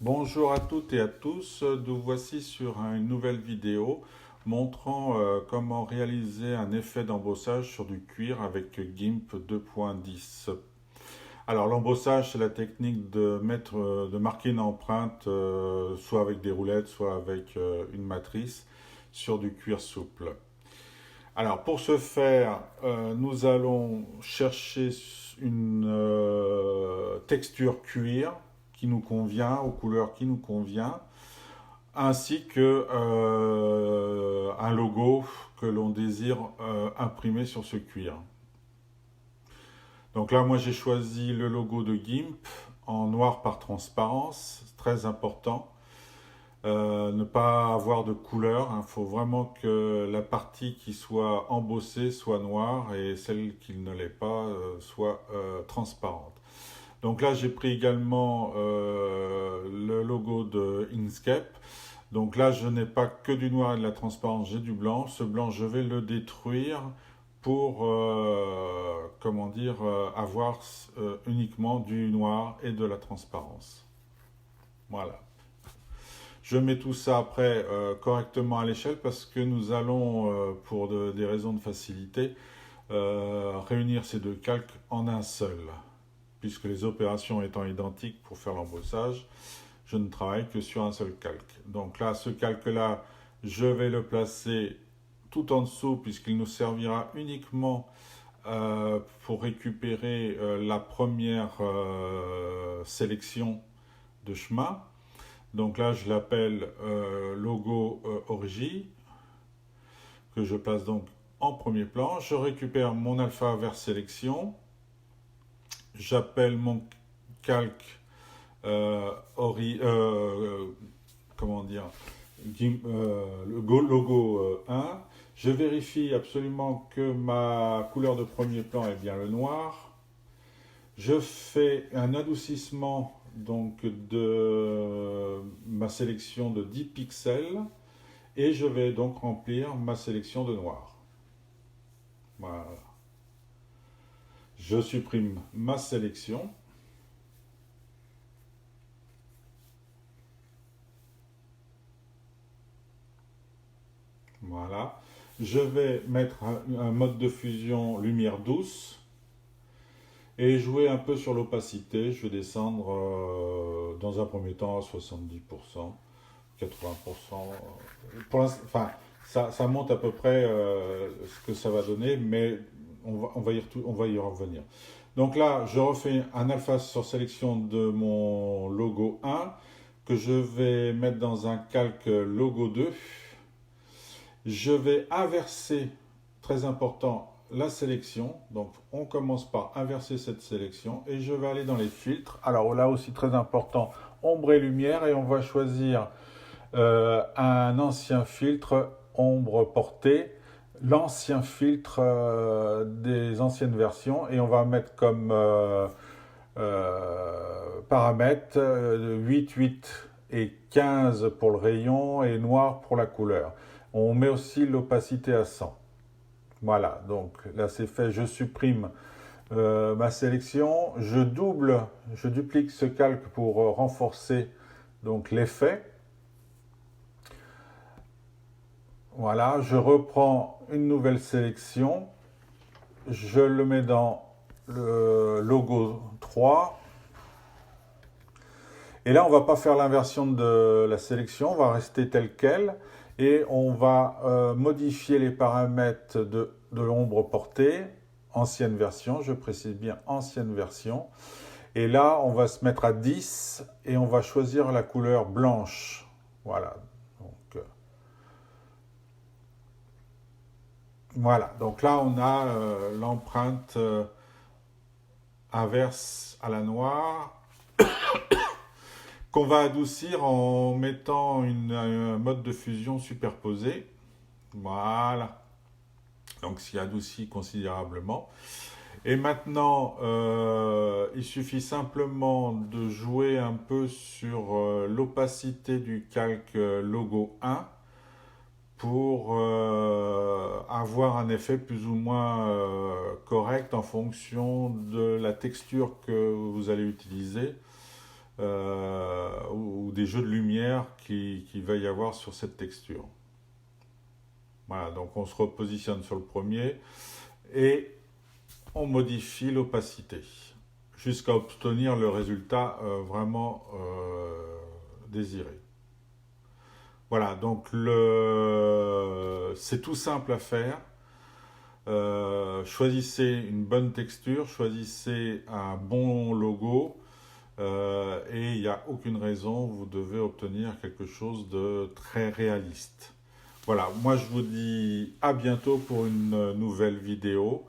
Bonjour à toutes et à tous, nous voici sur une nouvelle vidéo montrant comment réaliser un effet d'embossage sur du cuir avec GIMP 2.10. Alors l'embossage c'est la technique de marquer une empreinte soit avec des roulettes soit avec une matrice sur du cuir souple. Alors pour ce faire, nous allons chercher une texture cuir qui nous convient, aux couleurs qui nous convient, ainsi que un logo que l'on désire imprimer sur ce cuir. Donc là, moi j'ai choisi le logo de GIMP en noir par transparence, très important. Ne pas avoir de couleur, il faut vraiment que la partie qui soit embossée soit noire et celle qui ne l'est pas soit transparente. Donc là j'ai pris également le logo de Inkscape. Donc là je n'ai pas que du noir et de la transparence, j'ai du blanc. Ce blanc je vais le détruire pour avoir uniquement du noir et de la transparence. Voilà. Je mets tout ça après correctement à l'échelle parce que nous allons, des raisons de facilité, réunir ces deux calques en un seul. Puisque les opérations étant identiques pour faire l'embossage, je ne travaille que sur un seul calque. Donc là, ce calque-là, je vais le placer tout en dessous puisqu'il nous servira uniquement pour récupérer la première sélection de chemin. Donc là, je l'appelle logo origine, que je place donc en premier plan. Je récupère mon alpha vers sélection. J'appelle mon calque logo 1. Je vérifie absolument que ma couleur de premier plan est bien le noir. Je fais un adoucissement donc de ma sélection de 10 pixels et je vais donc remplir ma sélection de noir. Voilà. Je supprime ma sélection. Voilà. Je vais mettre un mode de fusion lumière douce et jouer un peu sur l'opacité. Je vais descendre dans un premier temps à 70%, 80%. Enfin, ça monte à peu près ce que ça va donner, mais on va y revenir. Donc là, je refais un alpha sur sélection de mon logo 1 que je vais mettre dans un calque logo 2. Je vais inverser, très important, la sélection. Donc on commence par inverser cette sélection et je vais aller dans les filtres. Alors là aussi très important, ombre et lumière, et on va choisir un ancien filtre ombre portée, l'ancien filtre des anciennes versions, et on va mettre comme paramètres 8, 8 et 15 pour le rayon et noir pour la couleur. On met aussi l'opacité à 100. Voilà, donc là c'est fait, je supprime ma sélection, je duplique ce calque pour renforcer donc l'effet. Voilà, je reprends une nouvelle sélection, je le mets dans le logo 3. Et là, on ne va pas faire l'inversion de la sélection, on va rester tel quel. Et on va modifier les paramètres de l'ombre portée, ancienne version, je précise bien ancienne version. Et là, on va se mettre à 10 et on va choisir la couleur blanche. Voilà. Donc là, on a l'empreinte inverse à la noire qu'on va adoucir en mettant un mode de fusion superposé. Voilà. Donc, ce qui adoucit considérablement. Et maintenant, il suffit simplement de jouer un peu sur l'opacité du calque logo 1 pour avoir un effet plus ou moins correct en fonction de la texture que vous allez utiliser ou des jeux de lumière qu'il va y avoir sur cette texture. Voilà, donc on se repositionne sur le premier et on modifie l'opacité jusqu'à obtenir le résultat vraiment désiré. Voilà, donc c'est tout simple à faire. Choisissez une bonne texture, choisissez un bon logo et il n'y a aucune raison, vous devez obtenir quelque chose de très réaliste. Voilà, moi je vous dis à bientôt pour une nouvelle vidéo.